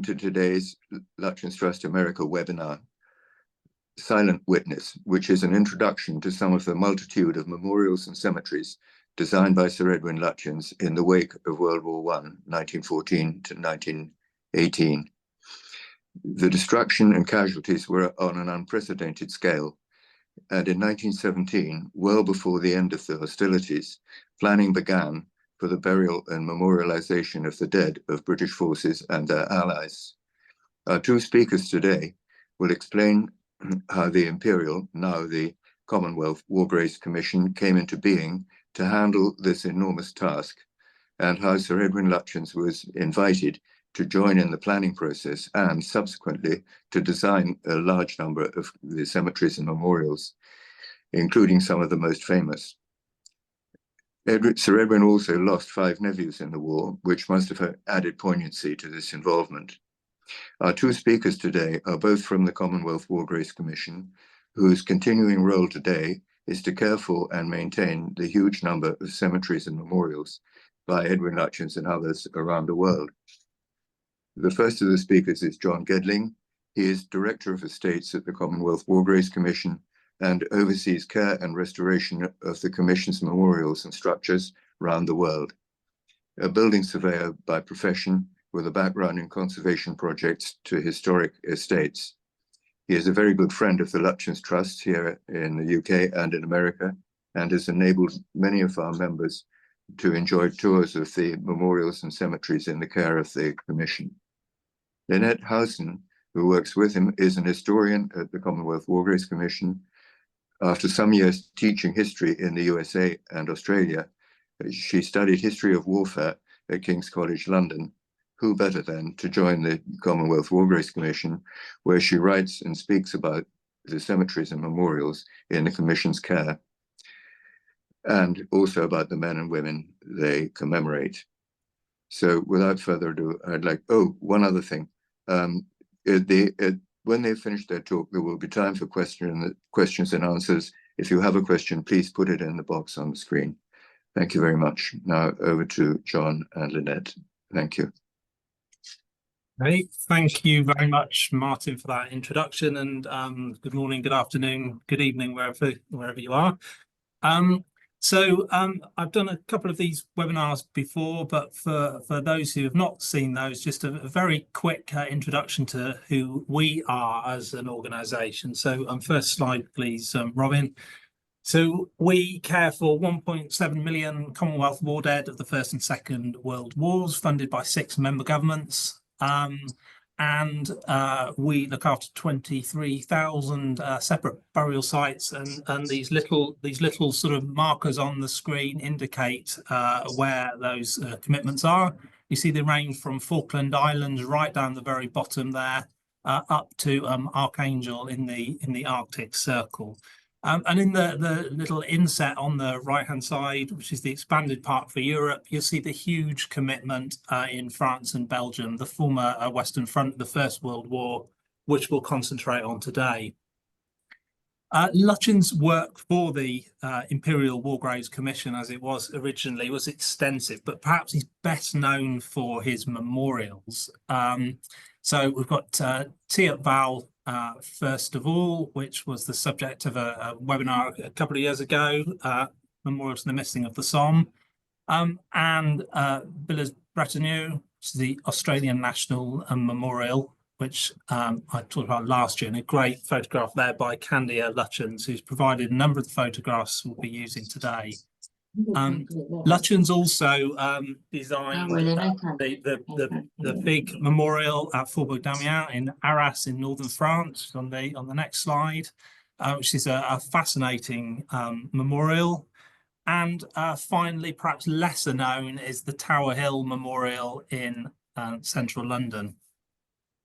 to today's Lutyens Trust America webinar, Silent Witness, which is an introduction to some of the multitude of memorials and cemeteries designed by Sir Edwin Lutyens in the wake of World War I, 1914 to 1918. The destruction and casualties were on an unprecedented scale, and in 1917, well before the end of the hostilities, planning began for the burial and memorialization of the dead of British forces and their allies. Our two speakers today will explain how the Imperial, now the Commonwealth War Graves Commission, came into being to handle this enormous task, and how Sir Edwin Lutyens was invited to join in the planning process and subsequently to design a large number of the cemeteries and memorials, including some of the most famous. Sir Edwin also lost 5 nephews in the war, which must have added poignancy to this involvement. Our two speakers today are both from the Commonwealth War Graves Commission, whose continuing role today is to care for and maintain the huge number of cemeteries and memorials by Edwin Lutyens and others around the world. The first of the speakers is John Gedling. He is Director of Estates at the Commonwealth War Graves Commission and oversees care and restoration of the Commission's memorials and structures around the world. A building surveyor by profession with a background in conservation projects to historic estates. He is a very good friend of the Lutyens Trust here in the UK and in America, and has enabled many of our members to enjoy tours of the memorials and cemeteries in the care of the Commission. Lynette Howson, who works with him, is an historian at the Commonwealth War Graves Commission. After some years teaching history in the USA and Australia, she studied history of warfare at King's College London. Who better then to join the Commonwealth War Graves Commission, where she writes and speaks about the cemeteries and memorials in the Commission's care, and also about the men and women they commemorate. So without further ado, I'd like, one other thing. When they finish their talk, there will be time for questions and answers. If you have a question, please put it in the box on the screen. Thank you very much. Now over to John and Lynette. Thank you. Hey, thank you very much, Martin, for that introduction, and good morning, good afternoon, good evening, wherever you are. I've done a couple of these webinars before, but for those who have not seen those, just a very quick introduction to who we are as an organisation. So first slide, please, Robin. So we care for 1.7 million Commonwealth war dead of the First and Second World Wars, funded by 6 member governments. We look after 23,000 separate burial sites, and these little sort of markers on the screen indicate where those commitments are. You see they range from Falkland Islands right down the very bottom there, up to Archangel in the Arctic Circle. And in the little inset on the right-hand side, which is the expanded part for Europe, you'll see the huge commitment in France and Belgium, the former Western Front of the First World War, which we'll concentrate on today. Lutyens' work for the Imperial War Graves Commission, as it was originally, was extensive, but perhaps he's best known for his memorials. So we've got Thiepval, first of all, which was the subject of a webinar a couple of years ago, Memorial to the Missing of the Somme, and Villers-Bretonneux, which is the Australian National Memorial, which I talked about last year, and a great photograph there by Candia Lutyens, who's provided a number of the photographs we'll be using today. Lutyens also designed the big memorial at Faubourg Damiens in Arras in northern France, on the next slide, which is a fascinating memorial. And finally, perhaps lesser known, is the Tower Hill Memorial in central London.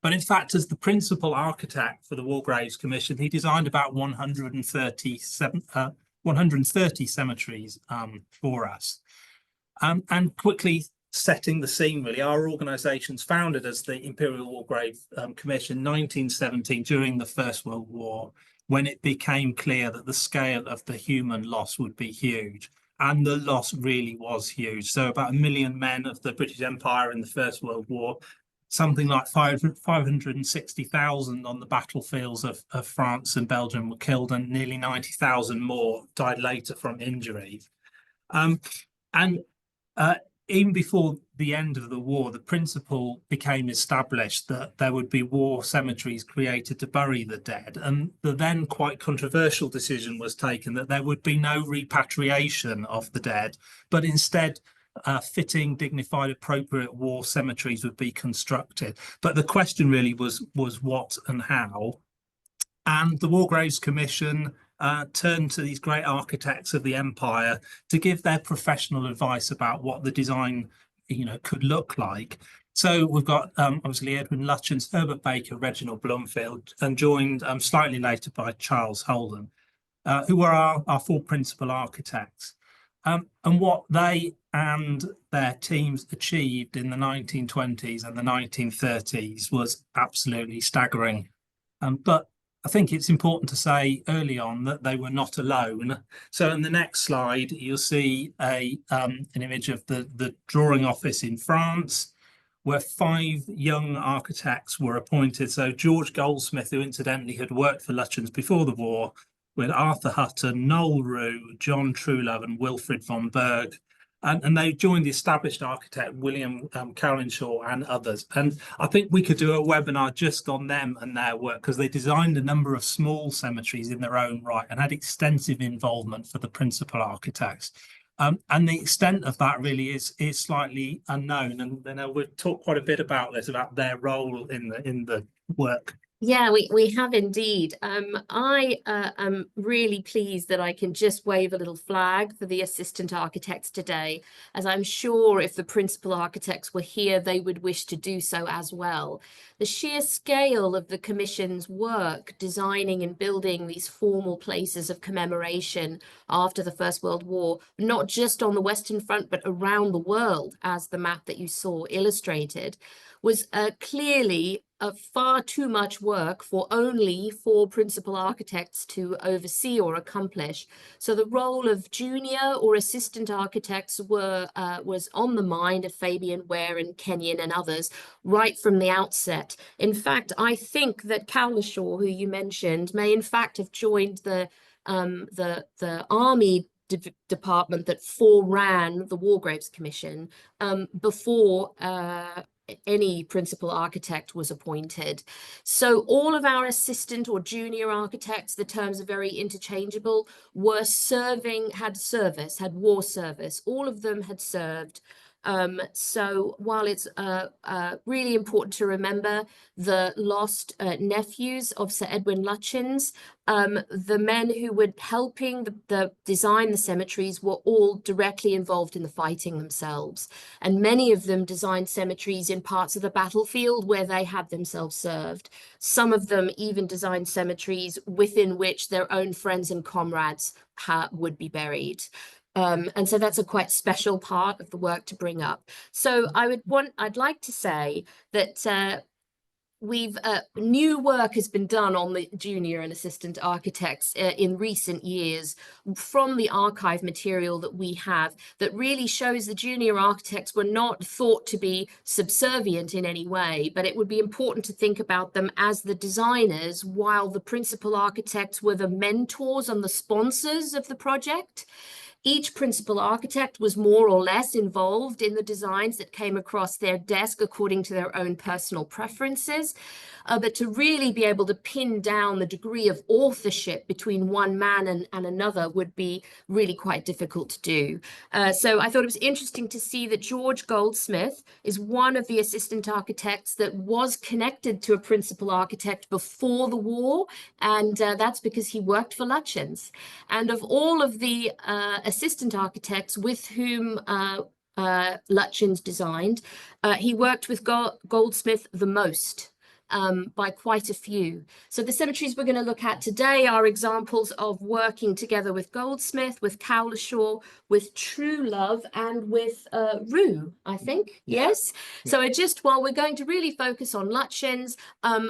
But in fact, as the principal architect for the War Graves Commission, he designed about 130 cemeteries for us. And quickly setting the scene, really, our organisation's founded as the Imperial War Graves Commission in 1917 during the First World War, when it became clear that the scale of the human loss would be huge. And the loss really was huge. So about 1 million men of the British Empire in the First World War something like 560,000 on the battlefields of France and Belgium were killed, and nearly 90,000 more died later from injury. And even before the end of the war, the principle became established that there would be war cemeteries created to bury the dead. And the then quite controversial decision was taken that there would be no repatriation of the dead, but instead fitting, dignified, appropriate war cemeteries would be constructed. But the question really was what and how. And the War Graves Commission turned to these great architects of the empire to give their professional advice about what the design, could look like. So we've got obviously Edwin Lutyens, Herbert Baker, Reginald Blomfield, and joined slightly later by Charles Holden, who were our four principal architects. And what they and their teams achieved in the 1920s and the 1930s was absolutely staggering. But I think it's important to say early on that they were not alone. So in the next slide, you'll see an image of the drawing office in France, where 5 young architects were appointed. So George Goldsmith, who incidentally had worked for Lutyens before the war, with Arthur Hutton, Noel Rue, John Truelove, and Wilfrid von Berg. And they joined the established architect William Cowlinshaw and others. And I think we could do a webinar just on them and their work, because they designed a number of small cemeteries in their own right and had extensive involvement for the principal architects. And the extent of that really is slightly unknown. And then we'll talk quite a bit about this, about their role in the work. Yeah, we have indeed. I am really pleased that I can just wave a little flag for the assistant architects today, as I'm sure if the principal architects were here, they would wish to do so as well. The sheer scale of the Commission's work designing and building these formal places of commemoration after the First World War, not just on the Western Front, but around the world, as the map that you saw illustrated, was clearly far too much work for only 4 principal architects to oversee or accomplish. So the role of junior or assistant architects was on the mind of Fabian Ware and Kenyon and others right from the outset. In fact, I think that Cowlinshaw, who you mentioned, may in fact have joined the Army department that foreran the War Graves Commission before any principal architect was appointed. So all of our assistant or junior architects, the terms are very interchangeable, were had war service. All of them had served. So while it's really important to remember the lost nephews of Sir Edwin Lutyens, the men who were helping the design the cemeteries were all directly involved in the fighting themselves. And many of them designed cemeteries in parts of the battlefield where they had themselves served. Some of them even designed cemeteries within which their own friends and comrades would be buried. And so that's a quite special part of the work to bring up. So I'd like to say that new work has been done on the junior and assistant architects in recent years from the archive material that we have that really shows the junior architects were not thought to be subservient in any way, but it would be important to think about them as the designers, while the principal architects were the mentors and the sponsors of the project. Each principal architect was more or less involved in the designs that came across their desk according to their own personal preferences. But to really be able to pin down the degree of authorship between one man and another would be really quite difficult to do. So I thought it was interesting to see that George Goldsmith is one of the assistant architects that was connected to a principal architect before the war, and that's because he worked for Lutyens. And of all of the assistant architects with whom Lutyens designed, he worked with Goldsmith the most. by quite a few. So the cemeteries we're going to look at today are examples of working together with Goldsmith, with Cowlishaw, with Truelove, and with Rue, I think. Yes. So while we're going to really focus on Lutyens,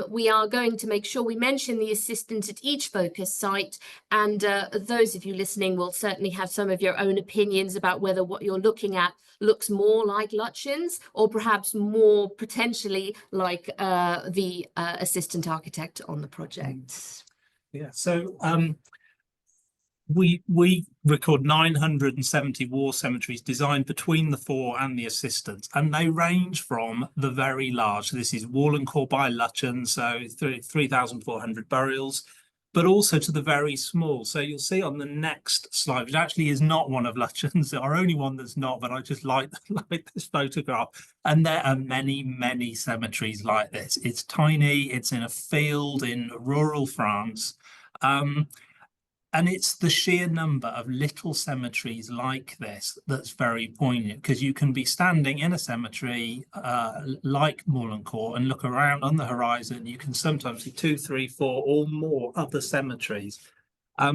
we are going to make sure we mention the assistant at each focus site, and those of you listening will certainly have some of your own opinions about whether what you're looking at looks more like Lutyens or perhaps more potentially like the assistant architect on the project. Yeah, so we record 970 war cemeteries designed between the four and the assistants, and they range from the very large. So this is Wallencourt by Lutyens, so 3,400 burials, but also to the very small. So you'll see on the next slide, which actually is not one of Lutyens, our only one that's not, but I just like this photograph. And there are many, many cemeteries like this. It's tiny, it's in a field in rural France. And it's the sheer number of little cemeteries like this that's very poignant, because you can be standing in a cemetery like Wallencourt and look around on the horizon. You can sometimes see 2, 3, 4 or more other cemeteries.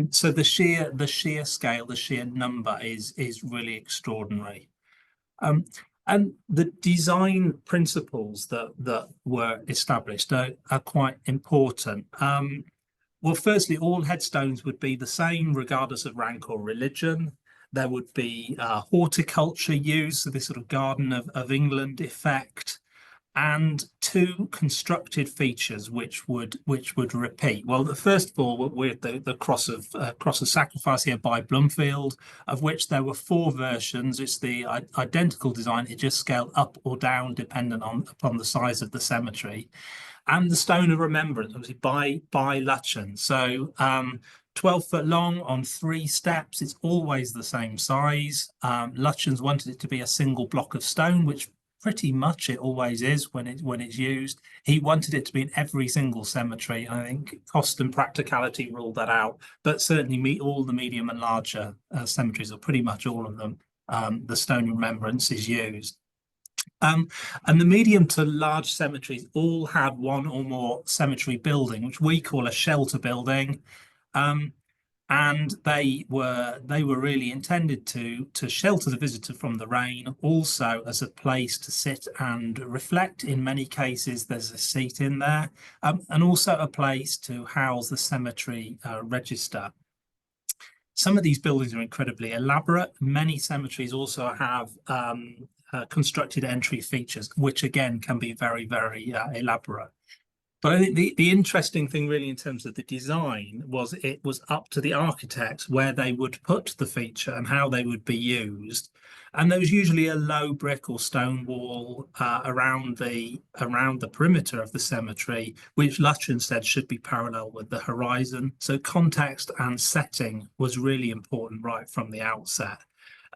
So the sheer scale, the sheer number is really extraordinary. And the design principles that were established are quite important. Well, firstly, all headstones would be the same regardless of rank or religion. There would be horticulture used, so this sort of Garden of England effect, and 2 constructed features which would repeat. Well, first of all, with the cross of sacrifice here by Bloomfield, of which there were 4 versions. It's the identical design, it just scaled up or down dependent upon the size of the cemetery. And the Stone of Remembrance, obviously by Lutyens. So 12 foot long on 3 steps. It's always the same size. Lutyens wanted it to be a single block of stone, which pretty much it always is when it's used. He wanted it to be in every single cemetery. I think cost and practicality ruled that out, but certainly all the medium and larger cemeteries, or pretty much all of them, the Stone of Remembrance is used. And the medium to large cemeteries all had 1 or more cemetery building, which we call a shelter building. And they were really intended to shelter the visitor from the rain, also as a place to sit and reflect. In many cases, there's a seat in there, and also a place to house the cemetery register. Some of these buildings are incredibly elaborate. Many cemeteries also have constructed entry features, which again can be very, very elaborate. But I think the interesting thing really in terms of the design was it was up to the architects where they would put the feature and how they would be used. And there was usually a low brick or stone wall around the perimeter of the cemetery, which Lutyens said should be parallel with the horizon. So context and setting was really important right from the outset.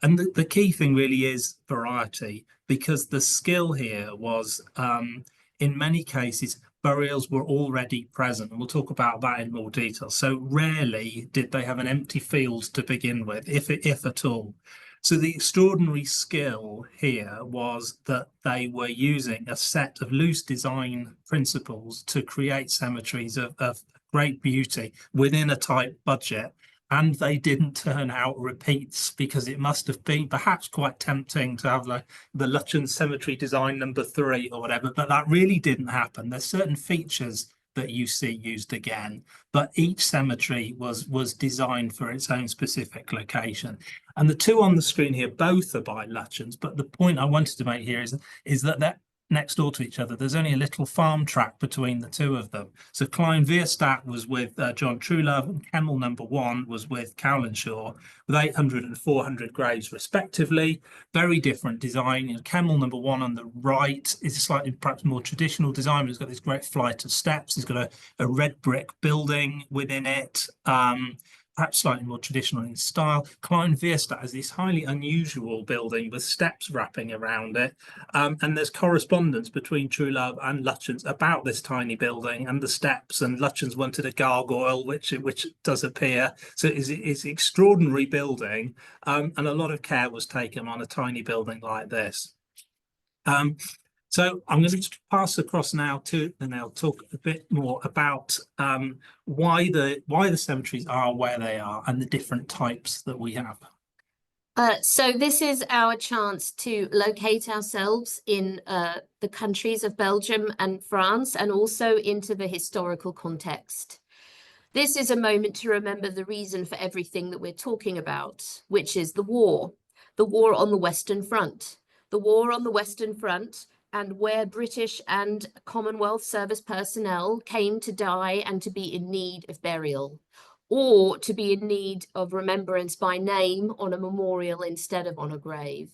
And the key thing really is variety, because the skill here was, in many cases, burials were already present, and we'll talk about that in more detail. So rarely did they have an empty field to begin with, if at all. So the extraordinary skill here was that they were using a set of loose design principles to create cemeteries of great beauty within a tight budget. And they didn't turn out repeats, because it must have been perhaps quite tempting to have like the Lutyens cemetery design number 3 or whatever, but that really didn't happen. There's certain features that you see used again, but each cemetery was designed for its own specific location. And the 2 on the screen here, both are by Lutyens, but the point I wanted to make here is that they're next door to each other. There's only a little farm track between the 2 of them. So Kleinveerstad was with John Truelove, and Kemmel number 1 was with Cowlishaw, with 800 and 400 graves respectively. Very different design. You know, Kemmel number 1 on the right is a slightly perhaps more traditional design. It's got this great flight of steps. It's got a red brick building within it. Perhaps slightly more traditional in style. Kleinveerstad has this highly unusual building with steps wrapping around it. And there's correspondence between Truelove and Lutyens about this tiny building and the steps. And Lutyens wanted a gargoyle, which does appear. So it's an extraordinary building. And a lot of care was taken on a tiny building like this. So I'm going to pass across now to Lynelle, talk a bit more about why the cemeteries are where they are and the different types that we have. So this is our chance to locate ourselves in the countries of Belgium and France, and also into the historical context. This is a moment to remember the reason for everything that we're talking about, which is the war on the Western Front. The war on the Western Front, and where British and Commonwealth service personnel came to die and to be in need of burial, or to be in need of remembrance by name on a memorial instead of on a grave.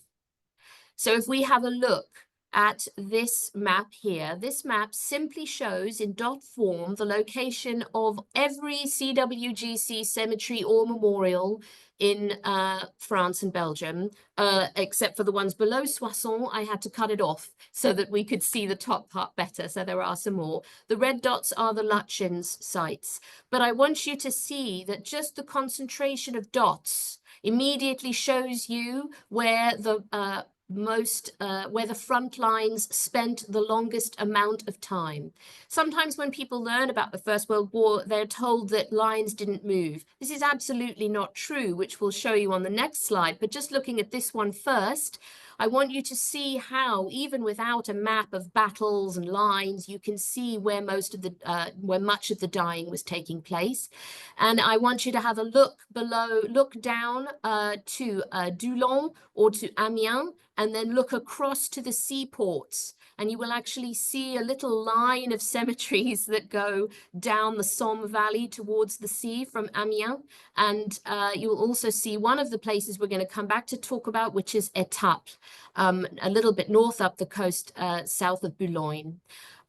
So if we have a look at this map here, this map simply shows in dot form the location of every CWGC cemetery or memorial in France and Belgium, except for the ones below Soissons. I had to cut it off so that we could see the top part better, so there are some more. The red dots are the Lutyens sites, but I want you to see that just the concentration of dots immediately shows you where the where the front lines spent the longest amount of time. Sometimes when people learn about the First World War, they're told that lines didn't move. This is absolutely not true, which we'll show you on the next slide. But just looking at this one first, I want you to see how, even without a map of battles and lines, you can see where much of the dying was taking place. And I want you to have a look below, look down to Doullens or to Amiens, and then look across to the seaports. And you will actually see a little line of cemeteries that go down the Somme Valley towards the sea from Amiens. And you will also see one of the places we're going to come back to talk about, which is Thiepval, a little bit north up the coast, south of Boulogne.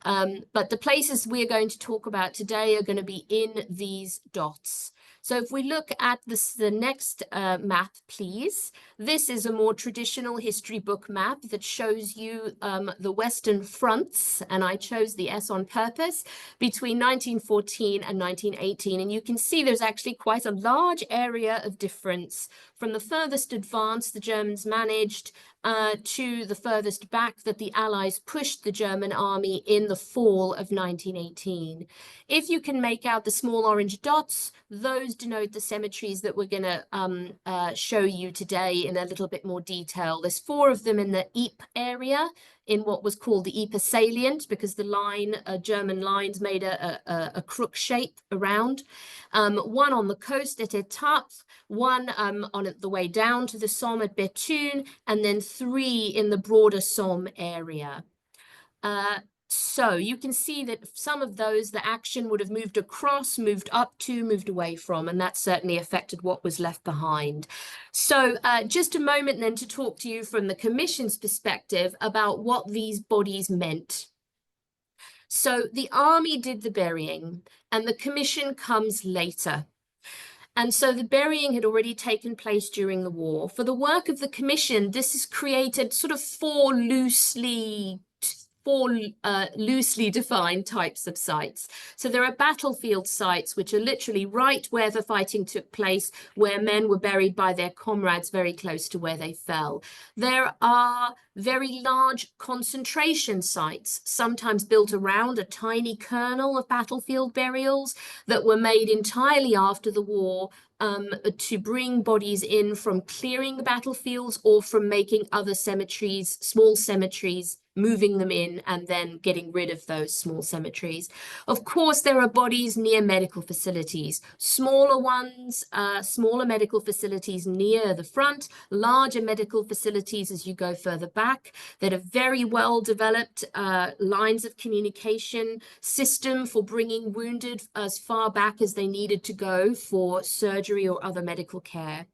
But the places we're going to talk about today are going to be in these dots. So if we look at the next map, please. This is a more traditional history book map that shows you the Western fronts, and I chose the S on purpose, between 1914 and 1918. And you can see there's actually quite a large area of difference from the furthest advance the Germans managed to the furthest back that the Allies pushed the German army in the fall of 1918. If you can make out the small orange dots, those denote the cemeteries that we're going to show you today in a little bit more detail. There's 4 of them in the Ypres area, in what was called the Ypres salient, because the German lines made a crook shape around. 1 on the coast at Thiepval, 1 on the way down to the Somme at Bethune, and then 3 in the broader Somme area. So you can see that some of those, the action would have moved across, moved up to, moved away from, and that certainly affected what was left behind. So just a moment then to talk to you from the Commission's perspective about what these bodies meant. So the army did the burying, and the Commission comes later. And so the burying had already taken place during the war. For the work of the Commission, this has created sort of 4 loosely defined types of sites. So there are battlefield sites, which are literally right where the fighting took place, where men were buried by their comrades very close to where they fell. There are very large concentration sites, sometimes built around a tiny kernel of battlefield burials that were made entirely after the war to bring bodies in from clearing the battlefields or from making other cemeteries, small cemeteries, moving them in and then getting rid of those small cemeteries. Of course, there are bodies near medical facilities, smaller ones, smaller medical facilities near the front, larger medical facilities as you go further back, that are very well developed lines of communication, system for bringing wounded as far back as they needed to go for surgery or other medical care.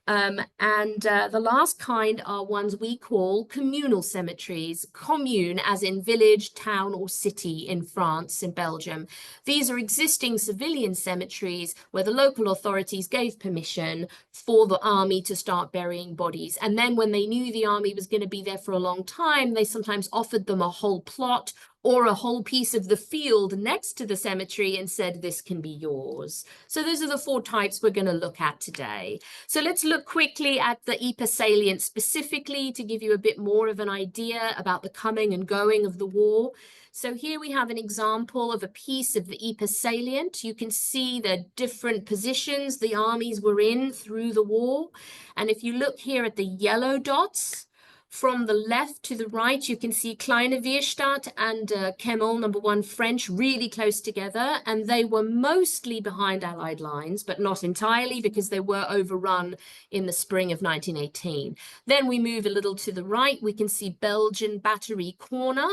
The last kind are ones we call communal cemeteries, commune as in village, town or city in France and Belgium. These are existing civilian cemeteries where the local authorities gave permission for the army to start burying bodies. And then when they knew the army was going to be there for a long time, they sometimes offered them a whole plot or a whole piece of the field next to the cemetery and said, this can be yours. So those are the 4 types we're going to look at today. So let's look quickly at the Ypres salient specifically to give you a bit more of an idea about the coming and going of the war. So here we have an example of a piece of the Ypres salient. You can see the different positions the armies were in through the war. And if you look here at the yellow dots, from the left to the right, you can see Kleine Weerstadt and Kemmel, number 1 French, really close together. And they were mostly behind Allied lines, but not entirely, because they were overrun in the spring of 1918. Then we move a little to the right. We can see Belgian Battery Corner.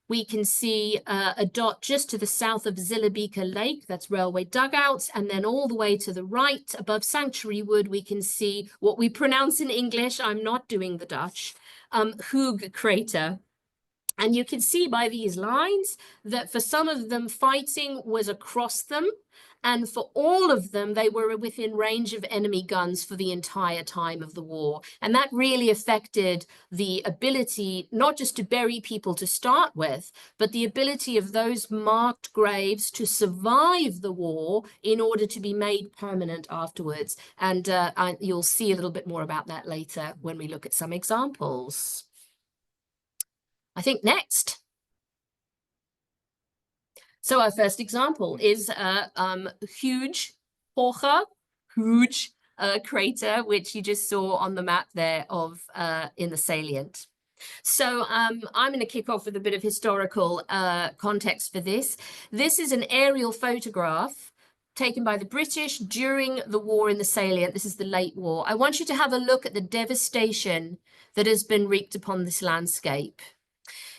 We can see a dot just to the south of Zillebeeke Lake, that's railway dugouts, and then all the way to the right above Sanctuary Wood, we can see what we pronounce in English, I'm not doing the Dutch, Hoog Crater. And you can see by these lines that for some of them, fighting was across them, and for all of them, they were within range of enemy guns for the entire time of the war. And that really affected the ability, not just to bury people to start with, but the ability of those marked graves to survive the war in order to be made permanent afterwards. And you'll see a little bit more about that later when we look at some examples. I think next. So our first example is huge crater, which you just saw on the map there of in the salient. So I'm going to kick off with a bit of historical context for this. This is an aerial photograph taken by the British during the war in the salient. This is the late war. I want you to have a look at the devastation that has been wreaked upon this landscape.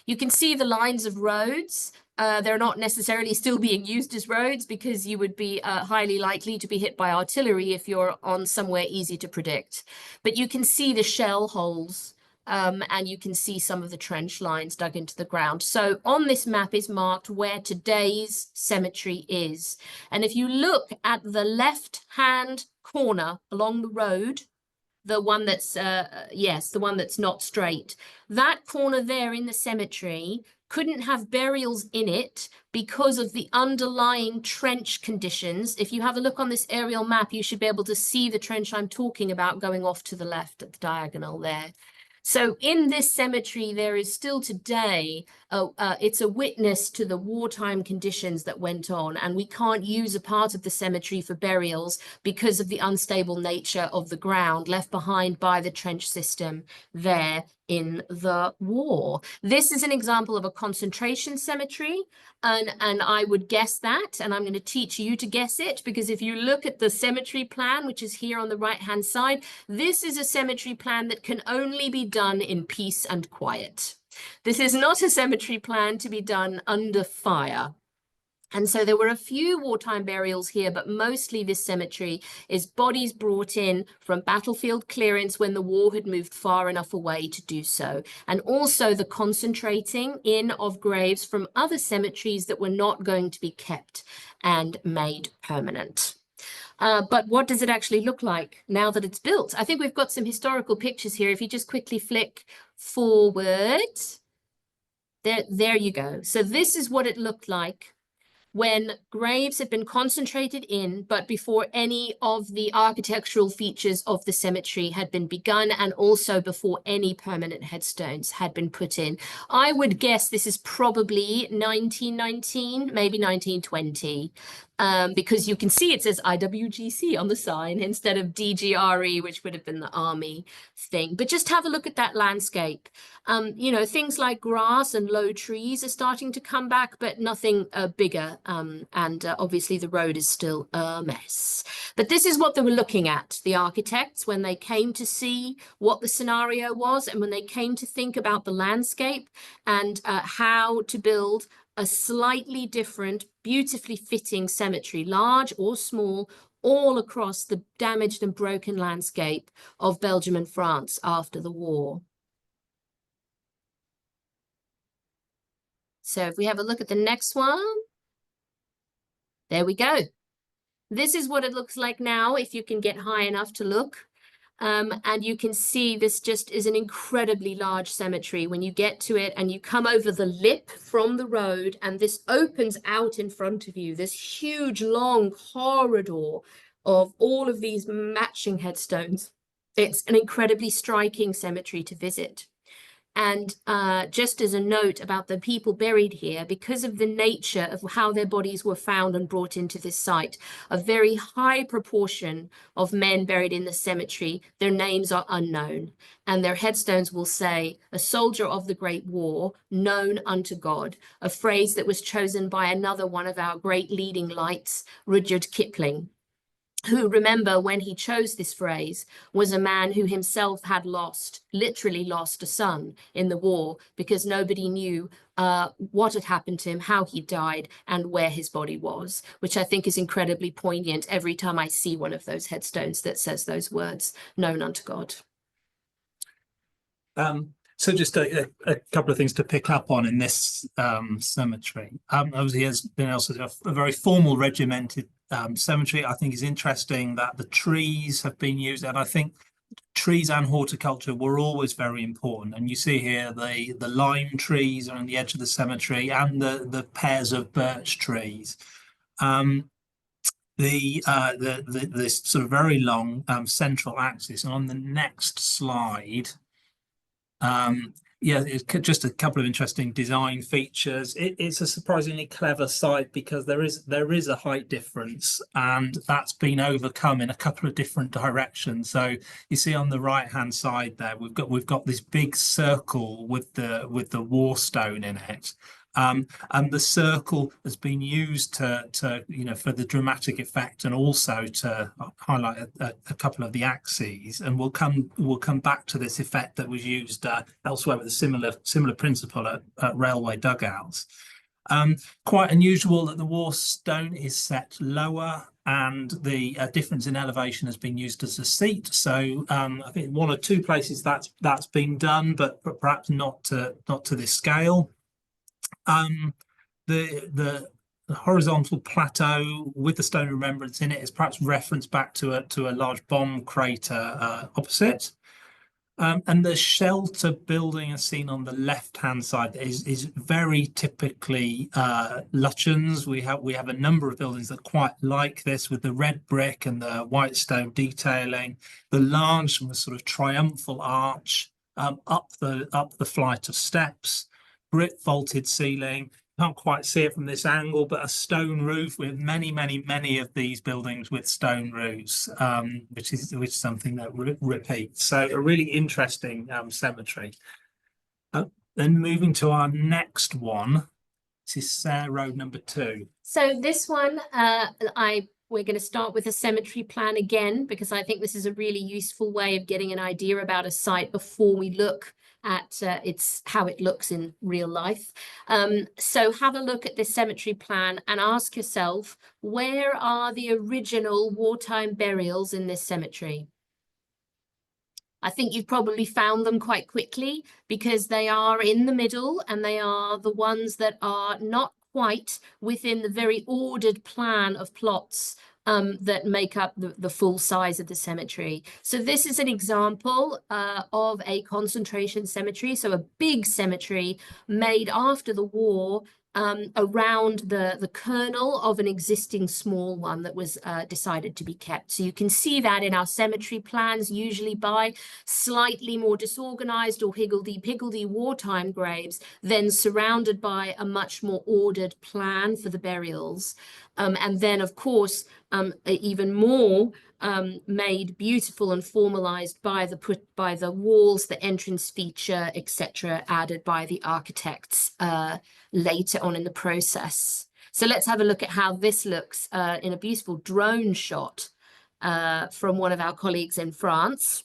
You can see the lines of roads. They're not necessarily still being used as roads because you would be highly likely to be hit by artillery if you're on somewhere easy to predict. But you can see the shell holes and you can see some of the trench lines dug into the ground. So on this map is marked where today's cemetery is. And if you look at the left-hand corner along the road, the one that's, yes, the one that's not straight. That corner there in the cemetery couldn't have burials in it because of the underlying trench conditions. If you have a look on this aerial map, you should be able to see the trench I'm talking about going off to the left at the diagonal there. So in this cemetery, there is still today, it's a witness to the wartime conditions that went on, and we can't use a part of the cemetery for burials because of the unstable nature of the ground left behind by the trench system there in the war. This is an example of a concentration cemetery, and I would guess that, and I'm going to teach you to guess it, because if you look at the cemetery plan, which is here on the right-hand side, this is a cemetery plan that can only be done in peace and quiet. This is not a cemetery plan to be done under fire. And so there were a few wartime burials here, but mostly this cemetery is bodies brought in from battlefield clearance when the war had moved far enough away to do so. And also the concentrating in of graves from other cemeteries that were not going to be kept and made permanent. But what does it actually look like now that it's built? I think we've got some historical pictures here. If you just quickly flick forward, there you go. So this is what it looked like when graves had been concentrated in, but before any of the architectural features of the cemetery had been begun, and also before any permanent headstones had been put in. I would guess this is probably 1919, maybe 1920. Because you can see it says IWGC on the sign instead of DGRE, which would have been the army thing. But just have a look at that landscape. You know, things like grass and low trees are starting to come back, but nothing bigger. And obviously the road is still a mess. But this is what they were looking at, the architects, when they came to see what the scenario was, and when they came to think about the landscape and how to build a slightly different, beautifully fitting cemetery, large or small, all across the damaged and broken landscape of Belgium and France after the war. So if we have a look at the next one, there we go. This is what it looks like now, if you can get high enough to look. And you can see this just is an incredibly large cemetery. When you get to it and you come over the lip from the road, and this opens out in front of you, this huge long corridor of all of these matching headstones. It's an incredibly striking cemetery to visit. And just as a note about the people buried here, because of the nature of how their bodies were found and brought into this site, a very high proportion of men buried in the cemetery, their names are unknown. And their headstones will say, "A soldier of the Great War, known unto God," a phrase that was chosen by another one of our great leading lights, Rudyard Kipling, who, remember, when he chose this phrase, was a man who himself had literally lost a son in the war, because nobody knew what had happened to him, how he died, and where his body was, which I think is incredibly poignant every time I see one of those headstones that says those words, "known unto God." So just a couple of things to pick up on in this cemetery. Obviously, has been also a very formal, regimented cemetery. I think is interesting that the trees have been used, and I think trees and horticulture were always very important. And you see here the lime trees are on the edge of the cemetery, and the pairs of birch trees. This sort of very long central axis. And on the next slide, yeah, it's just a couple of interesting design features. It's a surprisingly clever site because there is a height difference, and that's been overcome in a couple of different directions. So you see on the right hand side there, we've got this big circle with the war stone in it. And the circle has been used to for the dramatic effect, and also to highlight a couple of the axes. And we'll come back to this effect that was used elsewhere with a similar principle at railway dugouts. Quite unusual that the war stone is set lower, and the difference in elevation has been used as a seat. So I think one or two places that's been done, but perhaps not to this scale. The horizontal plateau with the stone of remembrance in it is perhaps referenced back to a large bomb crater opposite. And the shelter building as seen on the left-hand side is very typically Lutyens. We have a number of buildings that are quite like this, with the red brick and the white stone detailing, the large sort of triumphal arch up the flight of steps, brick vaulted ceiling. Can't quite see it from this angle, but a stone roof with many of these buildings with stone roofs, which is something that repeats. So a really interesting cemetery. Then moving to our next one, this is Sayre Road number 2. So this one, we're going to start with a cemetery plan again, because I think this is a really useful way of getting an idea about a site before we look at how it looks in real life. So have a look at this cemetery plan and ask yourself, where are the original wartime burials in this cemetery? I think you've probably found them quite quickly, because they are in the middle, and they are the ones that are not quite within the very ordered plan of plots that make up the full size of the cemetery. So this is an example of a concentration cemetery, so a big cemetery made after the war around the kernel of an existing small one that was decided to be kept. So you can see that in our cemetery plans, usually by slightly more disorganized or higgledy-piggledy wartime graves, then surrounded by a much more ordered plan for the burials. And then, of course, even more made beautiful and formalized by the walls, the entrance feature, etc., added by the architects later on in the process. So let's have a look at how this looks in a beautiful drone shot from one of our colleagues in France.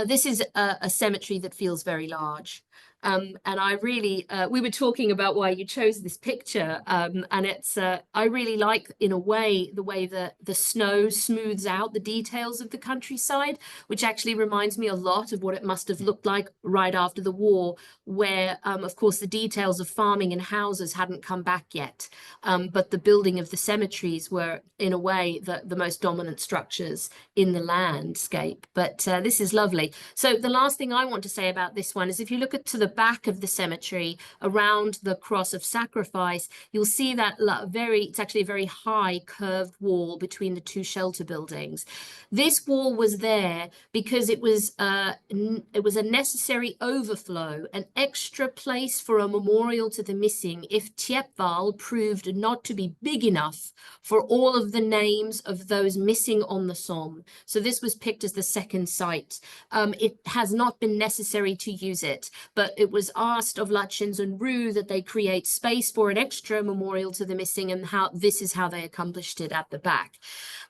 This is a cemetery that feels very large. And I really, we were talking about why you chose this picture, and it's, I really like, in a way, the way that the snow smooths out the details of the countryside, which actually reminds me a lot of what it must have looked like right after the war, where, of course, the details of farming and houses hadn't come back yet, but the building of the cemeteries were, in a way, the most dominant structures in the landscape. But this is lovely. So the last thing I want to say about this one is, if you look to the back of the cemetery around the cross of sacrifice, you'll see that it's actually a very high curved wall between the two shelter buildings. This wall was there because it was a necessary overflow, an extra place for a memorial to the missing if Thiepval proved not to be big enough for all of the names of those missing on the Somme. So this was picked as the second site. It has not been necessary to use it, but it was asked of Lutyens and Roux that they create space for an extra memorial to the missing, and this is how they accomplished it at the back.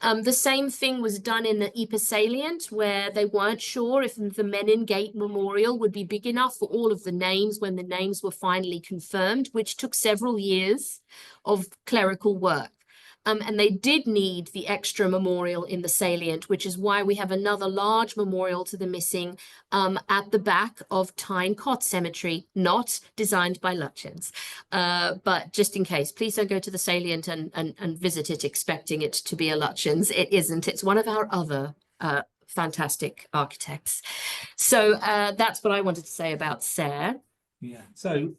The same thing was done in the Ypres salient, where they weren't sure if the Menin Gate memorial would be big enough for all of the names when the names were finally confirmed, which took several years of clerical work. And they did need the extra memorial in the salient, which is why we have another large memorial to the missing at the back of Tyne Cot Cemetery, not designed by Lutyens. But just in case, please don't go to the salient and visit it expecting it to be a Lutyens. It isn't. It's one of our other fantastic architects. So that's what I wanted to say about Serre. Yeah. So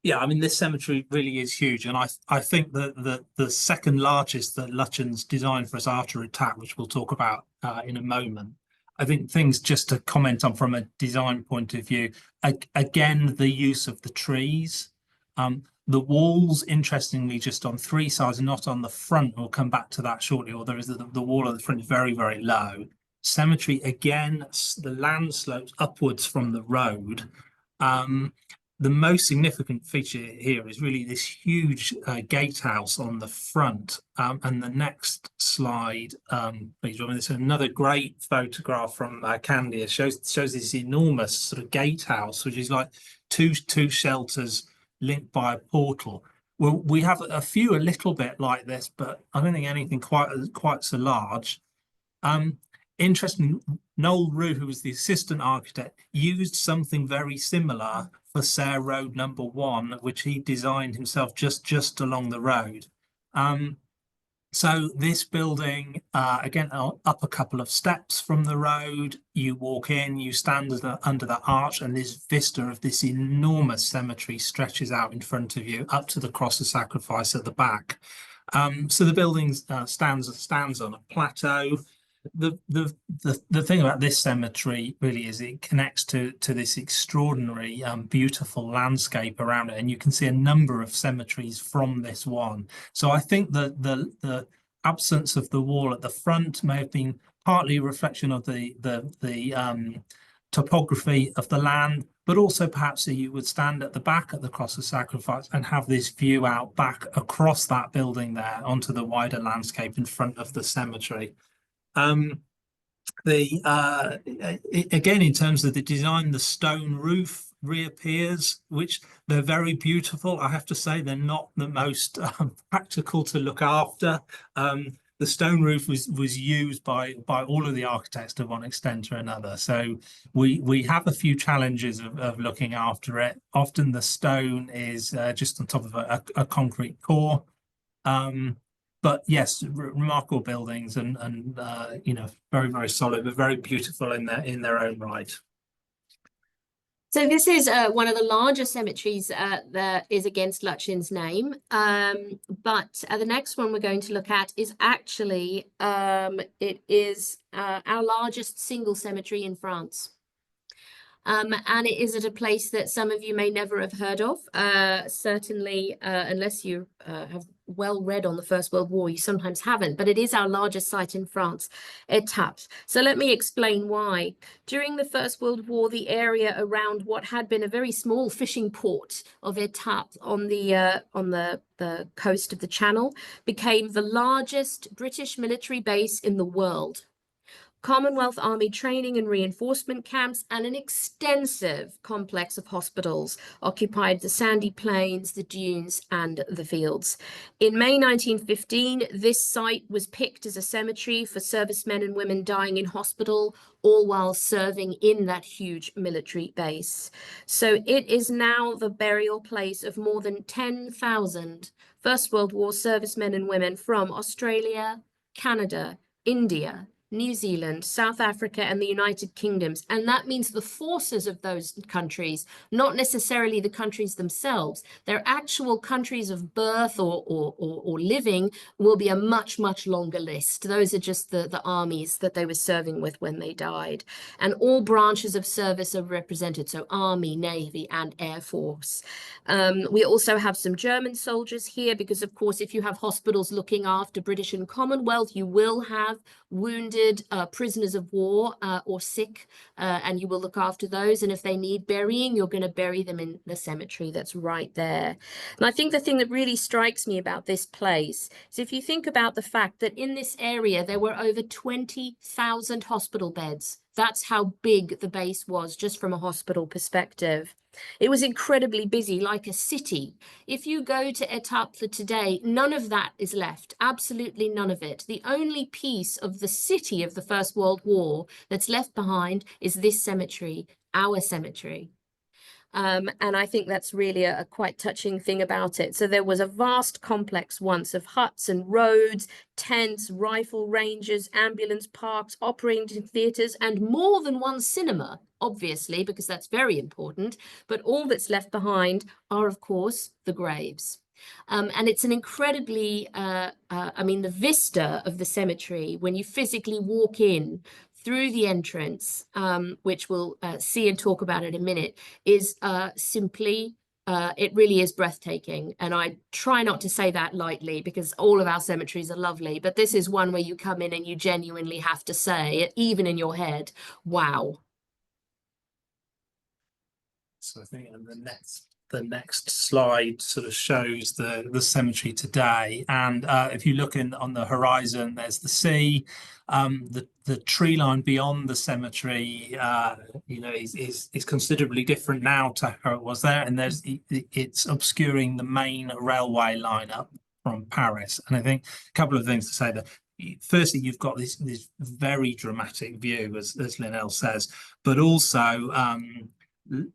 yeah, I mean, this cemetery really is huge, and I think that the second largest that Lutyens designed for us after attack, which we'll talk about in a moment. I think things just to comment on from a design point of view, again, the use of the trees, the walls, interestingly, just on three sides, not on the front. We'll come back to that shortly. Or there is the wall on the front is very, very low. Cemetery, again, the land slopes upwards from the road. The most significant feature here is really this huge gatehouse on the front. And the next slide, please, Robin, this is another great photograph from Candia. Shows this enormous sort of gatehouse, which is like two shelters linked by a portal. Well, we have a few a little bit like this, but I don't think anything quite so large. Interesting, Noel Roux, who was the assistant architect, used something very similar for Serre Road number 1, which he designed himself just along the road. So this building, again, up a couple of steps from the road, you walk in, you stand under the arch, and this vista of this enormous cemetery stretches out in front of you up to the cross of sacrifice at the back. So the building stands on a plateau. The thing about this cemetery really is it connects to this extraordinary beautiful landscape around it, and you can see a number of cemeteries from this one. So I think that the absence of the wall at the front may have been partly a reflection of the topography of the land, but also perhaps you would stand at the back at the cross of sacrifice and have this view out back across that building there onto the wider landscape in front of the cemetery. Again, in terms of the design, the stone roof reappears, which they're very beautiful. I have to say they're not the most practical to look after. The stone roof was used by all of the architects to one extent or another. So we have a few challenges of looking after it. Often the stone is just on top of a concrete core. But yes, remarkable buildings and you know, very, very solid, but very beautiful in their own right. So this is one of the larger cemeteries that is against Lutyens' name. But the next one we're going to look at is actually, it is our largest single cemetery in France. And it is at a place that some of you may never have heard of. Certainly, unless you have well read on the First World War, you sometimes haven't, but it is our largest site in France, Etaples. So let me explain why. During the First World War, the area around what had been a very small fishing port of Etaples on the coast of the Channel became the largest British military base in the world. Commonwealth Army training and reinforcement camps, and an extensive complex of hospitals occupied the sandy plains, the dunes, and the fields. In May 1915, this site was picked as a cemetery for servicemen and women dying in hospital, all while serving in that huge military base. So it is now the burial place of more than 10,000 First World War servicemen and women from Australia, Canada, India, New Zealand, South Africa, and the United Kingdoms. And that means the forces of those countries, not necessarily the countries themselves, their actual countries of birth or living will be a much, much longer list. Those are just the armies that they were serving with when they died. And all branches of service are represented, so Army, Navy, and Air Force. We also have some German soldiers here because, of course, if you have hospitals looking after British and Commonwealth, you will have wounded prisoners of war or sick, and you will look after those. And if they need burying, you're going to bury them in the cemetery that's right there. And I think the thing that really strikes me about this place is if you think about the fact that in this area, there were over 20,000 hospital beds. That's how big the base was, just from a hospital perspective. It was incredibly busy, like a city. If you go to Thiepval today, none of that is left, absolutely none of it. The only piece of the city of the First World War that's left behind is this cemetery, our cemetery. And I think that's really a quite touching thing about it. So there was a vast complex once of huts and roads, tents, rifle ranges, ambulance parks, operating theatres, and more than one cinema, obviously, because that's very important. But all that's left behind are, of course, the graves. And it's an incredibly, I mean, the vista of the cemetery, when you physically walk in through the entrance, which we'll see and talk about in a minute, is simply, it really is breathtaking. And I try not to say that lightly because all of our cemeteries are lovely, but this is one where you come in and you genuinely have to say, even in your head, wow. So I think the next slide sort of shows the cemetery today, and if you look on the horizon, there's the sea. The tree line beyond the cemetery, you know, is considerably different now to how it was there, and it's obscuring the main railway line up from Paris. And I think a couple of things to say there. Firstly, you've got this very dramatic view, as Lynelle says, but also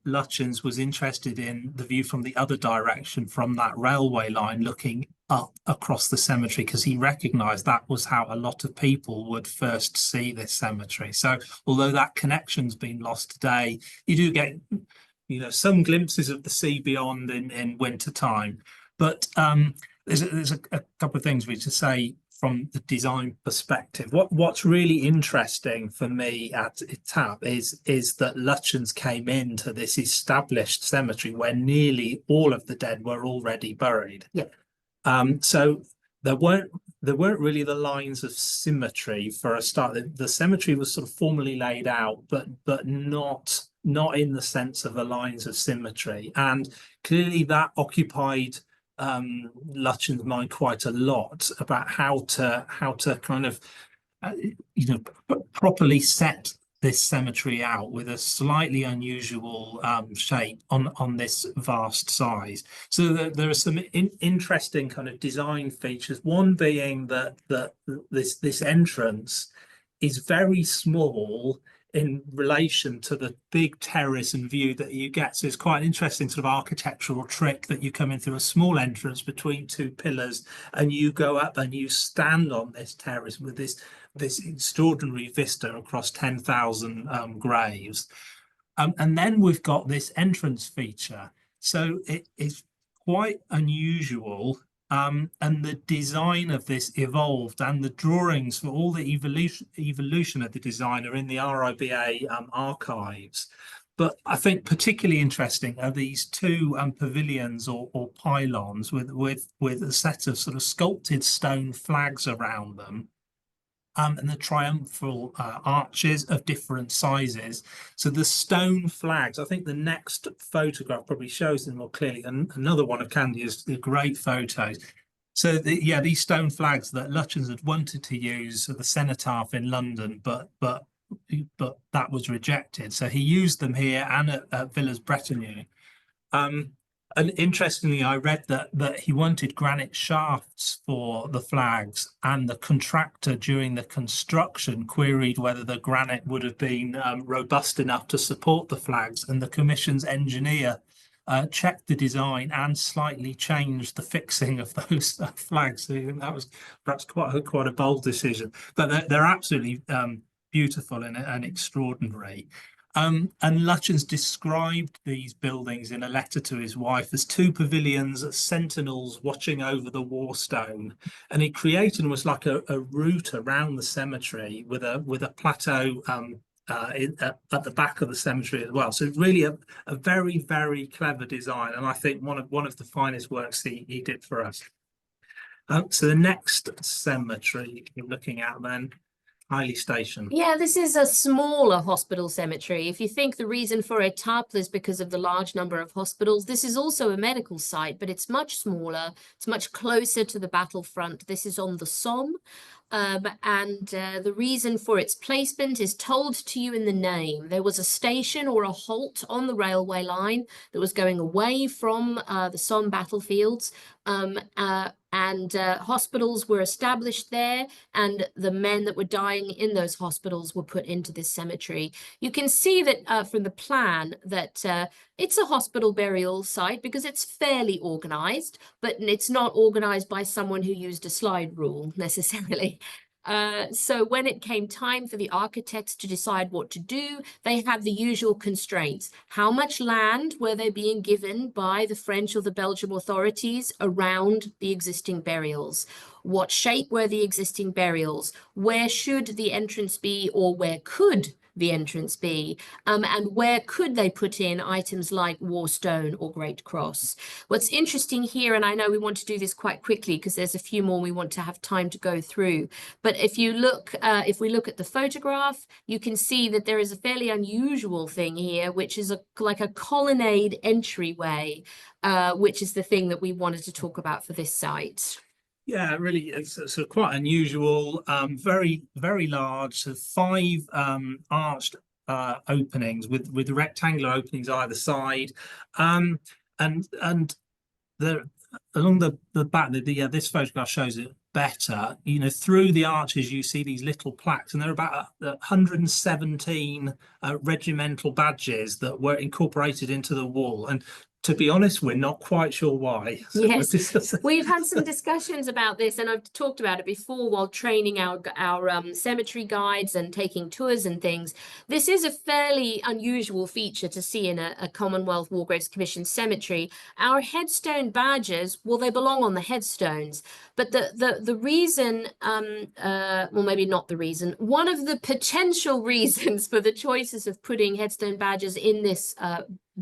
Lutyens was interested in the view from the other direction, from that railway line looking up across the cemetery, because he recognized that was how a lot of people would first see this cemetery. So although that connection's been lost today, you do get, you know, some glimpses of the sea beyond in winter time. But there's a couple of things we should say from the design perspective. What's really interesting for me at Thiepval is that Lutyens came into this established cemetery where nearly all of the dead were already buried. Yeah. So there weren't really the lines of symmetry for a start. The cemetery was sort of formally laid out, but not in the sense of the lines of symmetry. And clearly that occupied Lutyens' mind quite a lot about how to kind of you know, properly set this cemetery out with a slightly unusual shape on this vast size. So there are some interesting kind of design features. One being that this entrance is very small in relation to the big terrace and view that you get. So it's quite an interesting sort of architectural trick that you come in through a small entrance between two pillars and you go up and you stand on this terrace with this extraordinary vista across 10,000 graves. And then we've got this entrance feature. So it is quite unusual. And the design of this evolved, and the drawings for all the evolution of the design are in the RIBA archives. But I think particularly interesting are these two pavilions or pylons with a set of sort of sculpted stone flags around them. And the triumphal arches of different sizes. So the stone flags, I think the next photograph probably shows them more clearly. And another one of Candy is the great photos. So yeah, these stone flags that Lutyens had wanted to use at the cenotaph in London, but that was rejected. So he used them here and at Villers-Bretonneux. And interestingly, I read that he wanted granite shafts for the flags, and the contractor during the construction queried whether the granite would have been robust enough to support the flags, and the commission's engineer checked the design and slightly changed the fixing of those flags. So that was perhaps quite a bold decision, but they're absolutely beautiful and extraordinary. And Lutyens described these buildings in a letter to his wife as two pavilions, sentinels watching over the war stone. And he created was like a route around the cemetery with a plateau at the back of the cemetery as well. So really a very, very clever design, and I think one of the finest works he did for us. So the next cemetery you're looking at then, Highley Station. Yeah, this is a smaller hospital cemetery. If you think the reason for it, Thiepval, is because of the large number of hospitals. This is also a medical site, but it's much smaller. It's much closer to the battlefront. This is on the Somme. The reason for its placement is told to you in the name. There was a station or a halt on the railway line that was going away from the Somme battlefields, hospitals were established there, and the men that were dying in those hospitals were put into this cemetery. You can see that from the plan that it's a hospital burial site because it's fairly organized, but it's not organized by someone who used a slide rule necessarily. So when it came time for the architects to decide what to do, they had the usual constraints. How much land were they being given by the French or the Belgian authorities around the existing burials? What shape were the existing burials? Where should the entrance be, or where could the entrance be? And where could they put in items like war stone or great cross? What's interesting here, and I know we want to do this quite quickly because there's a few more we want to have time to go through, but if you look, if we look at the photograph, you can see that there is a fairly unusual thing here, which is like a colonnade entryway, which is the thing that we wanted to talk about for this site. Yeah, really, it's sort of quite unusual. Very, very large. So 5 arched openings with rectangular openings either side, and the along the back. This photograph shows it better. You know, through the arches you see these little plaques, and there are about 117 regimental badges that were incorporated into the wall. And to be honest, we're not quite sure why. So yes, we've had some discussions about this, and I've talked about it before while training our cemetery guides and taking tours and things. This is a fairly unusual feature to see in a Commonwealth War Graves Commission cemetery. Our headstone badges, well, they belong on the headstones, but the reason, well, maybe not the reason, one of the potential reasons for the choices of putting headstone badges in this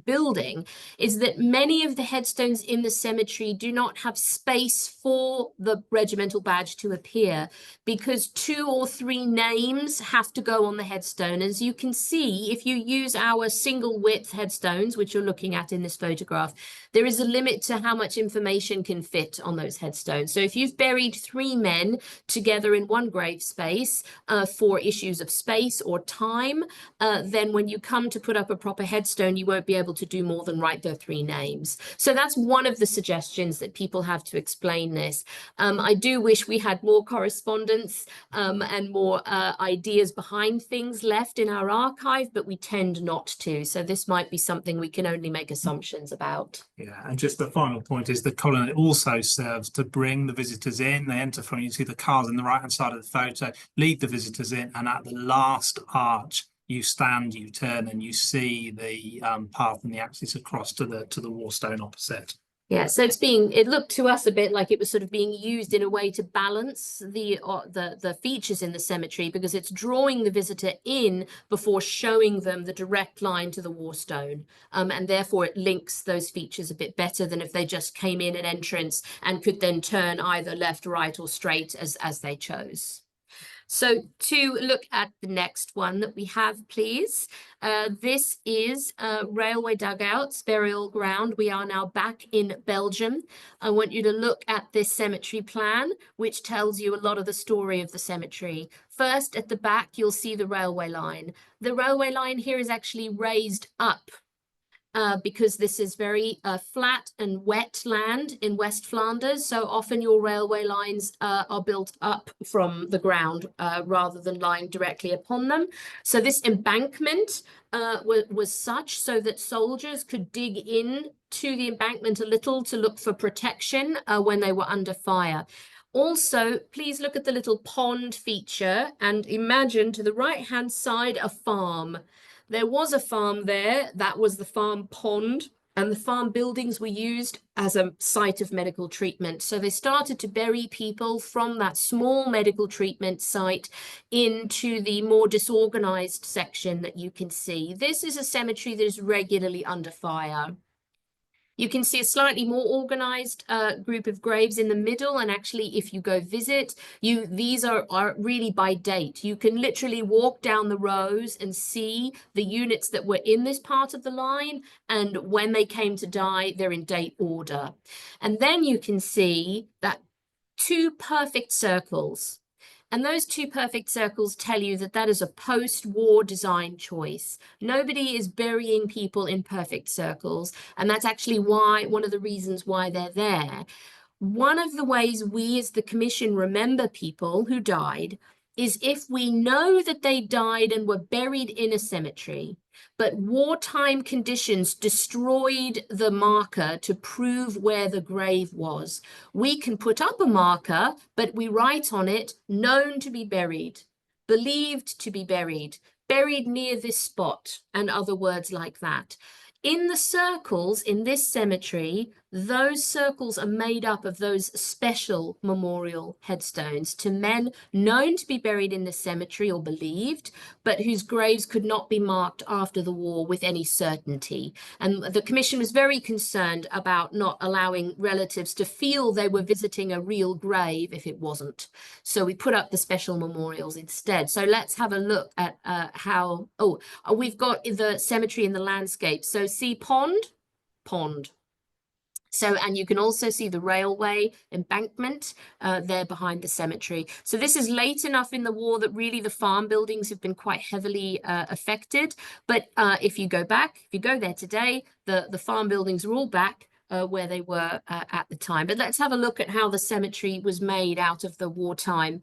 building is that many of the headstones in the cemetery do not have space for the regimental badge to appear, because 2 or 3 names have to go on the headstone. As you can see, if you use our single width headstones, which you're looking at in this photograph, there is a limit to how much information can fit on those headstones. So if you've buried 3 men together in one grave space for issues of space or time, then when you come to put up a proper headstone, you won't be able to do more than write the 3 names. So that's one of the suggestions that people have to explain this. I do wish we had more correspondence and more ideas behind things left in our archive, but we tend not to. So this might be something we can only make assumptions about. Yeah, and just the final point is the colonnade also serves to bring the visitors in. They enter from, you see the cars on the right hand side of the photo, lead the visitors in, and at the last arch you stand, you turn, and you see the path and the axis across to the war stone opposite. Yeah, so it looked to us a bit like it was sort of being used in a way to balance the features in the cemetery, because it's drawing the visitor in before showing them the direct line to the war stone, and therefore it links those features a bit better than if they just came in an entrance and could then turn either left, right, or straight as they chose. So to look at the next one that we have, please. This is Railway Dugouts, Burial Ground. We are now back in Belgium. I want you to look at this cemetery plan, which tells you a lot of the story of the cemetery. First, at the back, you'll see the railway line. The railway line here is actually raised up because this is very flat and wet land in West Flanders. So often your railway lines are built up from the ground rather than lying directly upon them. So this embankment was such so that soldiers could dig in to the embankment a little to look for protection when they were under fire. Also, please look at the little pond feature and imagine to the right-hand side a farm. There was a farm there, that was the farm pond, and the farm buildings were used as a site of medical treatment. So they started to bury people from that small medical treatment site into the more disorganized section that you can see. This is a cemetery that is regularly under fire. You can see a slightly more organized group of graves in the middle. And actually, if you go visit, these are really by date. You can literally walk down the rows and see the units that were in this part of the line. And when they came to die, they're in date order. And then you can see that 2 perfect circles. And those 2 perfect circles tell you that that is a post-war design choice. Nobody is burying people in perfect circles. And that's actually one of the reasons why they're there. One of the ways we as the Commission remember people who died is if we know that they died and were buried in a cemetery, but wartime conditions destroyed the marker to prove where the grave was. We can put up a marker, but we write on it, known to be buried, believed to be buried near this spot, and other words like that. In the circles in this cemetery, those circles are made up of those special memorial headstones to men known to be buried in the cemetery or believed, but whose graves could not be marked after the war with any certainty. And the Commission was very concerned about not allowing relatives to feel they were visiting a real grave if it wasn't. So we put up the special memorials instead. So let's have a look at how, we've got the cemetery in the landscape. So see pond. So, and you can also see the railway embankment there behind the cemetery. So this is late enough in the war that really the farm buildings have been quite heavily affected. But if you go there today, the farm buildings are all back where they were at the time. But let's have a look at how the cemetery was made out of the wartime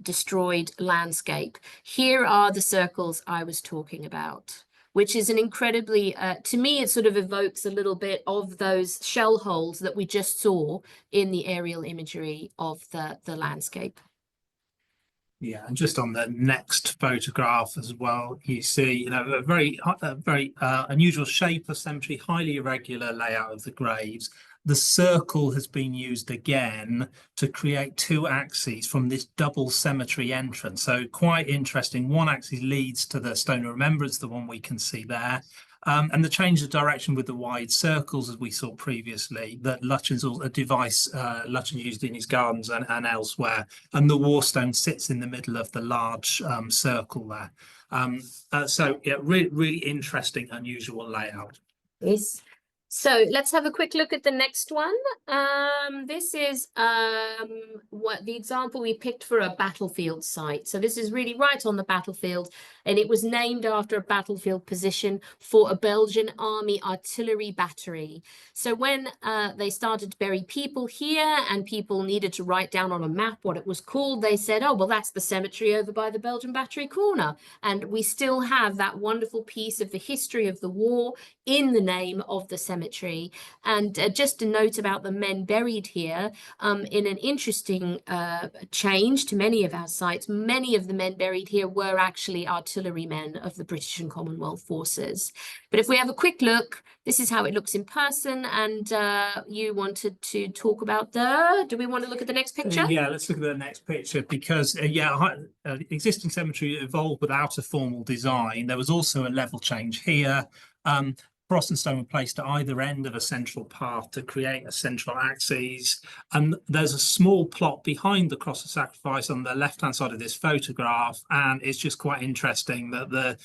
destroyed landscape. Here are the circles I was talking about, which is an incredibly, to me, it sort of evokes a little bit of those shell holes that we just saw in the aerial imagery of the landscape. Yeah, and just on the next photograph as well, you see, a very unusual shape of cemetery, highly irregular layout of the graves. The circle has been used again to create 2 axes from this double cemetery entrance. So quite interesting. One axis leads to the Stone of Remembrance, the one we can see there. And the change of direction with the wide circles, as we saw previously, that Lutyens, a device Lutyens used in his gardens and elsewhere. And the Warstone sits in the middle of the large circle there. So yeah, really interesting, unusual layout. Yes. So let's have a quick look at the next one. This is what the example we picked for a battlefield site. So this is really right on the battlefield, and it was named after a battlefield position for a Belgian army artillery battery. So when they started to bury people here and people needed to write down on a map what it was called, they said, oh, well, that's the cemetery over by the Belgian Battery Corner. And we still have that wonderful piece of the history of the war in the name of the cemetery. And just a note about the men buried here, in an interesting change to many of our sites, many of the men buried here were actually artillerymen of the British and Commonwealth forces. But if we have a quick look, this is how it looks in person. And you wanted to talk about do we want to look at the next picture? Yeah, let's look at the next picture because, existing cemetery evolved without a formal design. There was also a level change here. cross and stone were placed at either end of a central path to create a central axis. And there's a small plot behind the cross of sacrifice on the left-hand side of this photograph, and it's just quite interesting that the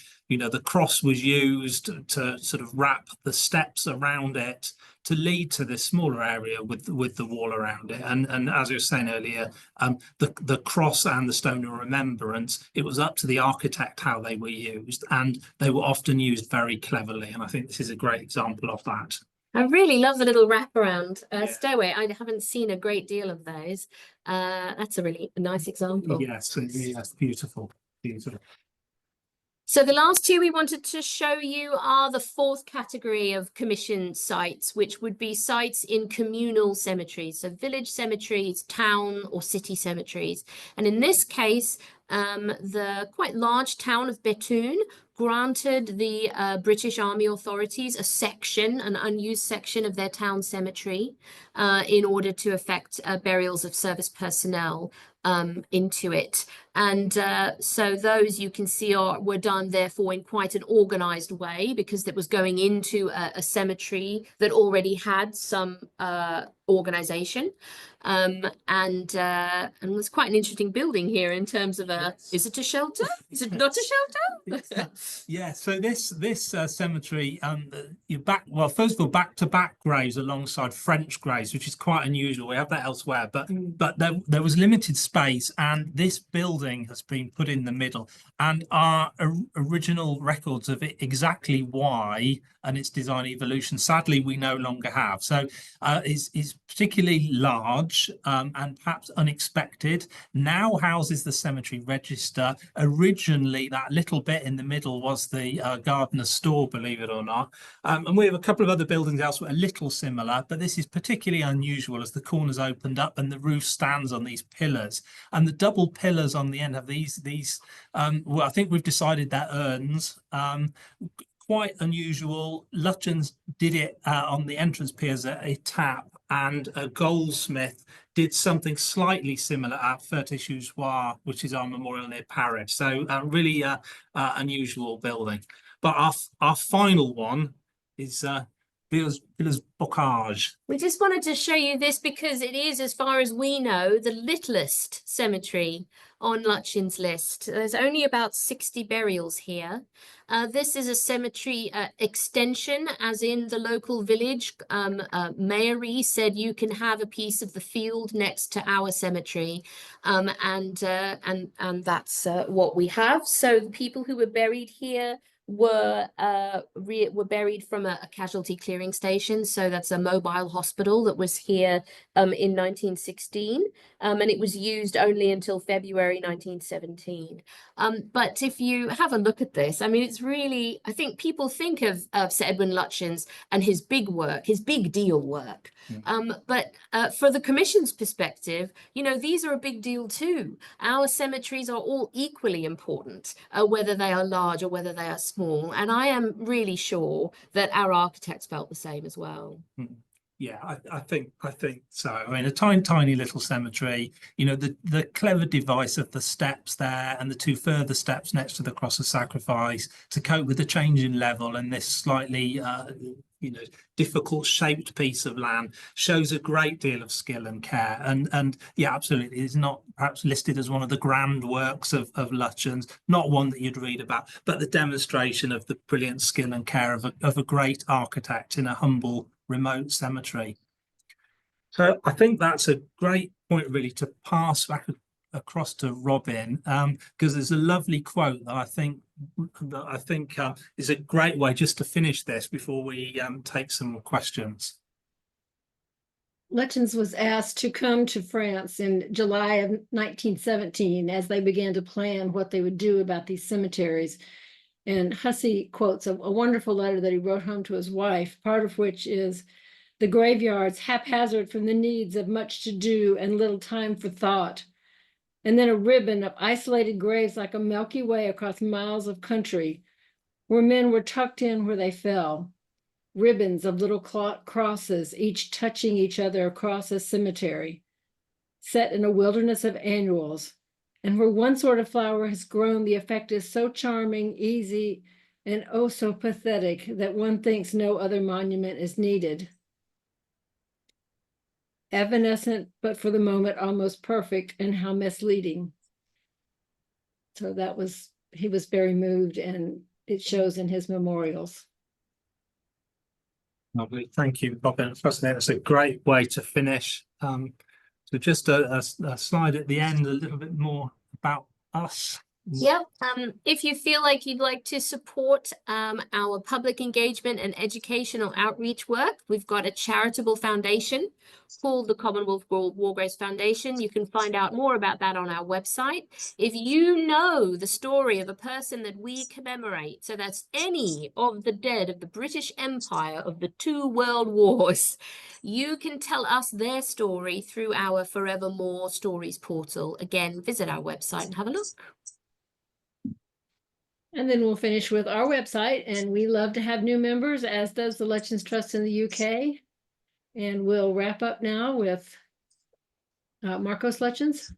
cross was used to sort of wrap the steps around it to lead to this smaller area with the wall around it. And as I was saying earlier, the cross and the stone of remembrance, it was up to the architect how they were used, and they were often used very cleverly. And I think this is a great example of that. I really love the little wraparound Yeah. stairway. I haven't seen a great deal of those. That's a really nice example. Yes, yes, beautiful, beautiful. So the last two we wanted to show you are the fourth category of commissioned sites, which would be sites in communal cemeteries, so village cemeteries, town or city cemeteries. And in this case, the quite large town of Bethune granted the British Army authorities a section, an unused section of their town cemetery, in order to effect burials of service personnel into it. And so those you can see were done therefore in quite an organized way, because it was going into a cemetery that already had some organization. And was quite an interesting building here in terms of is it a shelter? Is it not a shelter? Yeah, so this cemetery, first of all, back-to-back graves alongside French graves, which is quite unusual. We have that elsewhere, but there was limited space, and this building has been put in the middle, and our original records of it, exactly why and its design evolution, sadly we no longer have. So is particularly large and perhaps unexpected. Now houses the cemetery register. Originally that little bit in the middle was the gardener's store, believe it or not. And we have a couple of other buildings elsewhere a little similar, but this is particularly unusual as the corners opened up and the roof stands on these pillars, and the double pillars on the end have these well, I think we've decided that urns. Quite unusual. Lutyens did it on the entrance piers at a tap, and Goldsmith did something slightly similar at Fête-et-Chouchoir, which is our memorial near Paris. So really unusual building. But our final one is Villers-Bretonneux. We just wanted to show you this because it is, as far as we know, the littlest cemetery on Lutyens' list. There's only about 60 burials here. This is a cemetery extension, as in the local village. Mary said you can have a piece of the field next to our cemetery, and that's what we have. So the people who were buried here were buried from a casualty clearing station. So that's a mobile hospital that was here in 1916, and it was used only until February 1917. But if you have a look at this, I mean, it's really, I think people think of Sir Edwin Lutyens and his big work, his big deal work. But for the Commission's perspective, you know, these are a big deal too. Our cemeteries are all equally important, whether they are large or whether they are small. And I am really sure that our architects felt the same as well. Yeah, I think so. I mean, a tiny little cemetery, you know, the clever device of the steps there and the two further steps next to the cross of sacrifice to cope with the change in level and this slightly difficult shaped piece of land shows a great deal of skill and care. And yeah, absolutely, it's not perhaps listed as one of the grand works of Lutyens, not one that you'd read about, but the demonstration of the brilliant skill and care of a great architect in a humble, remote cemetery. So I think that's a great point really to pass back across to Robin, because there's a lovely quote that I think is a great way just to finish this before we take some questions. Lutyens was asked to come to France in July of 1917 as they began to plan what they would do about these cemeteries. And Hussey quotes a wonderful letter that he wrote home to his wife, part of which is, "The graveyards haphazard from the needs of much to do and little time for thought." And then a ribbon of isolated graves like a Milky Way across miles of country, where men were tucked in where they fell. Ribbons of little crosses, each touching each other across a cemetery, set in a wilderness of annuals. And where one sort of flower has grown, the effect is so charming, easy, and oh so pathetic that one thinks no other monument is needed. Evanescent, but for the moment almost perfect, and how misleading. So that was, he was very moved, and it shows in his memorials. Lovely, thank you, Robin. Fascinating. That's a great way to finish. So just a slide at the end, a little bit more about us. Yep. If you feel like you'd like to support our public engagement and educational outreach work, we've got a charitable foundation called the Commonwealth War Graves Foundation. You can find out more about that on our website. If you know the story of a person that we commemorate, so that's any of the dead of the British Empire of the 2 world wars, you can tell us their story through our Forevermore Stories portal. Again, visit our website and have a look. And then we'll finish with our website, and we love to have new members, as does the Lutyens Trust in the UK. And we'll wrap up now with Marcos Lutyens.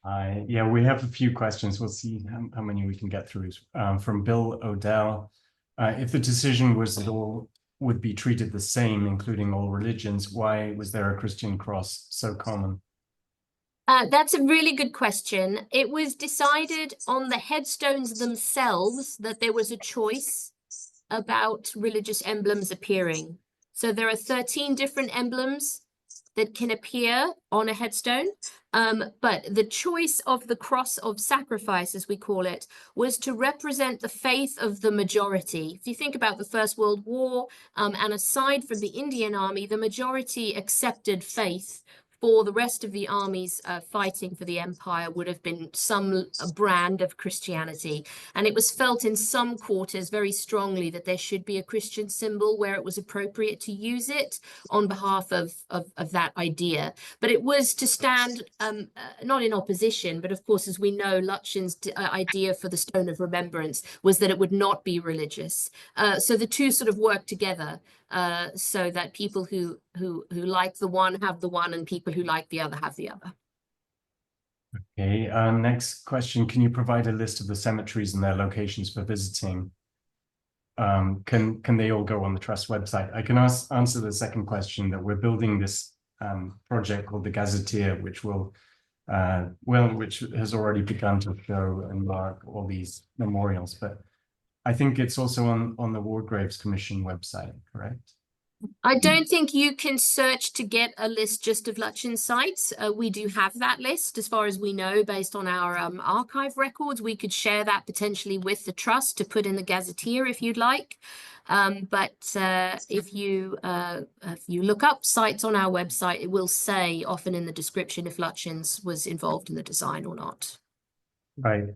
Yeah, we have a few questions. We'll see how many we can get through. From Bill O'Dell, if the decision was that all would be treated the same, including all religions, why was there a Christian cross so common? That's a really good question. It was decided on the headstones themselves that there was a choice about religious emblems appearing. So there are 13 different emblems that can appear on a headstone. But the choice of the cross of sacrifice, as we call it, was to represent the faith of the majority. If you think about the First World War, and aside from the Indian Army, the majority accepted faith. For the rest of the armies fighting for the empire would have been some brand of Christianity. And it was felt in some quarters very strongly that there should be a Christian symbol where it was appropriate to use it on behalf of that idea. But it was to stand not in opposition, but of course, as we know, Lutyens' idea for the Stone of Remembrance was that it would not be religious. So the two sort of work together. So that people who like the one have the one, and people who like the other have the other. Okay, next question. Can you provide a list of the cemeteries and their locations for visiting? Can they all go on the Trust website? I can answer the second question, that we're building this project called the Gazetteer, which will, which has already begun to show and mark all these memorials, but I think it's also on the War Graves Commission website, correct? I don't think you can search to get a list just of Lutyens sites. We do have that list, as far as we know, based on our archive records. We could share that potentially with the Trust to put in the Gazetteer if you'd like. But if you look up sites on our website, it will say often in the description if Lutyens was involved in the design or not. Right.